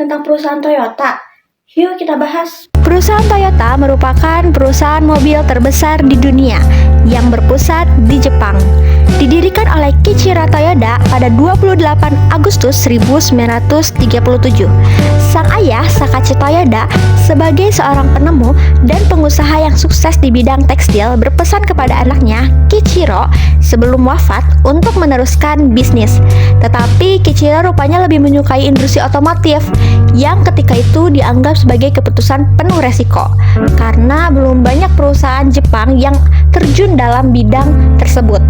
tentang perusahaan Toyota? Yuk kita bahas. Perusahaan Toyota merupakan perusahaan mobil terbesar di dunia yang berpusat di Jepang. Didirikan oleh Kiichiro Toyoda pada 28 Agustus 1937. Sang ayah, Sakachi Toyoda, sebagai seorang penemu dan pengusaha yang sukses di bidang tekstil, berpesan kepada anaknya, Kiichiro, sebelum wafat untuk meneruskan bisnis. Tetapi Kiichiro rupanya lebih menyukai industri otomotif yang ketika itu dianggap sebagai keputusan penuh resiko karena belum banyak perusahaan Jepang yang terjun dalam bidang tersebut.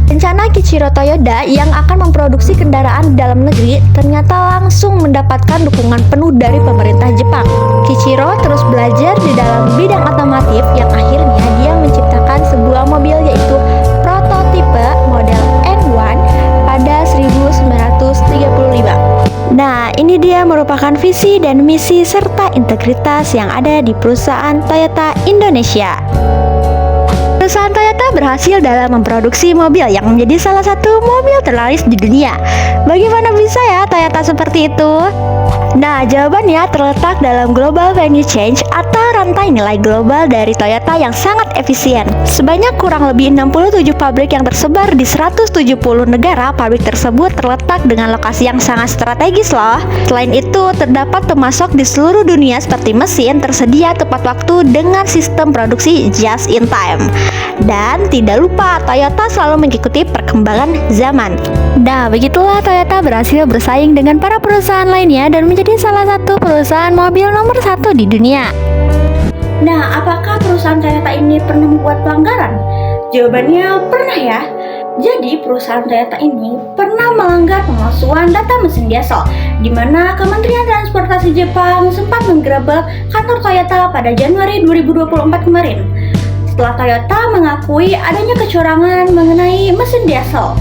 Rencana Kiichiro Toyoda yang akan memproduksi kendaraan di dalam negeri ternyata langsung mendapatkan dukungan penuh dari pemerintah Jepang. Kiichiro terus belajar di dalam bidang otomotif yang akhirnya dia menciptakan sebuah mobil yaitu prototipe model N1 pada 1935. Nah, ini dia merupakan visi dan misi serta integritas yang ada di perusahaan Toyota Indonesia. Perusahaan Toyota berhasil dalam memproduksi mobil yang menjadi salah satu mobil terlaris di dunia. Bagaimana bisa ya Toyota seperti itu? Nah, jawabannya terletak dalam global value chain atau rantai nilai global dari Toyota yang sangat efisien. Sebanyak kurang lebih 67 pabrik yang tersebar di 170 negara, pabrik tersebut terletak dengan lokasi yang sangat strategis loh. Selain itu, terdapat pemasok di seluruh dunia seperti mesin tersedia tepat waktu dengan sistem produksi just in time. Dan tidak lupa, Toyota selalu mengikuti perkembangan zaman. Nah, begitulah Toyota berhasil bersaing dengan para perusahaan lainnya dan menjadi salah satu perusahaan mobil nomor 1 di dunia. Nah, apakah perusahaan Toyota ini pernah membuat pelanggaran? Jawabannya pernah ya. Jadi, perusahaan Toyota ini pernah melanggar pemalsuan data mesin diesel, di mana Kementerian Transportasi Jepang sempat menggerebek kantor Toyota pada Januari 2024 kemarin. Setelah Toyota mengakui adanya kecurangan mengenai mesin diesel.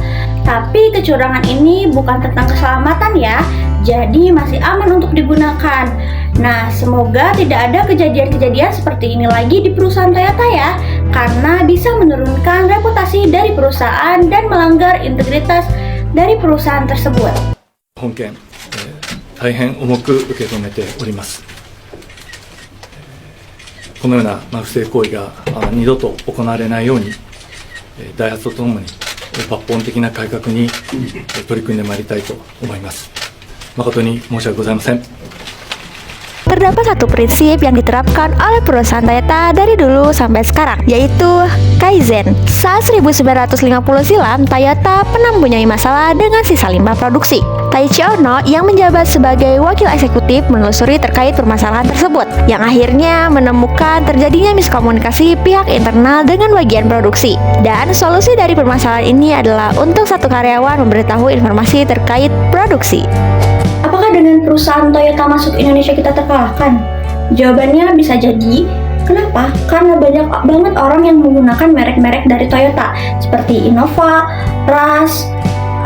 Tapi kecurangan ini bukan tentang keselamatan ya, jadi masih aman untuk digunakan. Nah, semoga tidak ada kejadian-kejadian seperti ini lagi di perusahaan Toyota ya, karena bisa menurunkan reputasi dari perusahaan dan melanggar integritas dari perusahaan tersebut. 本件、大変重く受け止めております。このような不正行為が二度と行われないように、ダイハツとともに抜本的な改革に取り組んでまいりたいと思います。誠に申し訳ございません。 Terdapat satu prinsip yang diterapkan oleh perusahaan Toyota dari dulu sampai sekarang, yaitu Kaizen. Saat 1950 silam, Toyota pernah mempunyai masalah dengan sisa limbah produksi. Taichi Ohno yang menjabat sebagai wakil eksekutif menelusuri terkait permasalahan tersebut, yang akhirnya menemukan terjadinya miskomunikasi pihak internal dengan bagian produksi. Dan solusi dari permasalahan ini adalah untuk satu karyawan memberitahu informasi terkait produksi. Apakah dengan perusahaan Toyota masuk Indonesia kita terkalahkan? Jawabannya bisa jadi. Kenapa? Karena banyak banget orang yang menggunakan merek-merek dari Toyota seperti Innova, Rush,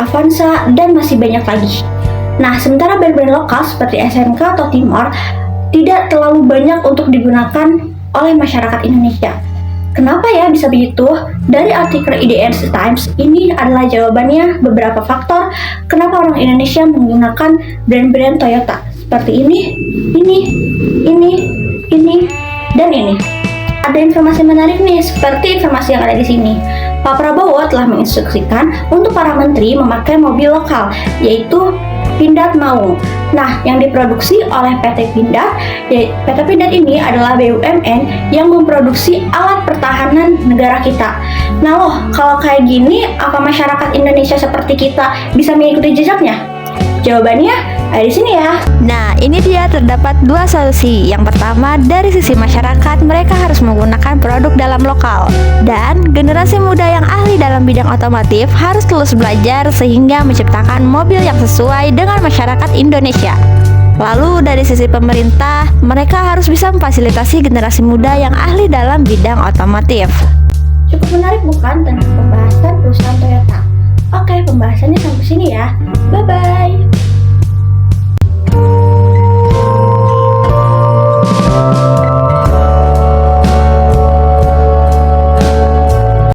Avanza, dan masih banyak lagi. Nah, sementara brand-brand lokal seperti SMK atau Timor tidak terlalu banyak untuk digunakan oleh masyarakat Indonesia. Kenapa ya bisa begitu? Dari artikel IDN Times, ini adalah jawabannya beberapa faktor kenapa orang Indonesia menggunakan brand-brand Toyota seperti ini, dan ini. Ada informasi menarik nih, seperti informasi yang ada di sini. Pak Prabowo telah menginstruksikan untuk para menteri memakai mobil lokal, yaitu Pindad Maung. Nah, yang diproduksi oleh PT Pindad, PT Pindad ini adalah BUMN yang memproduksi alat pertahanan negara kita. Nah loh, kalau kayak gini, apa masyarakat Indonesia seperti kita bisa mengikuti jejaknya? Jawabannya ada di sini ya. Nah, ini dia terdapat dua solusi. Yang pertama, dari sisi masyarakat, mereka harus menggunakan produk dalam lokal. Dan generasi muda yang ahli dalam bidang otomotif harus terus belajar sehingga menciptakan mobil yang sesuai dengan masyarakat Indonesia. Lalu dari sisi pemerintah, mereka harus bisa memfasilitasi generasi muda yang ahli dalam bidang otomotif. Cukup menarik bukan tentang pembahasan perusahaan Toyota? Oke, pembahasannya sampai sini ya. Bye-bye.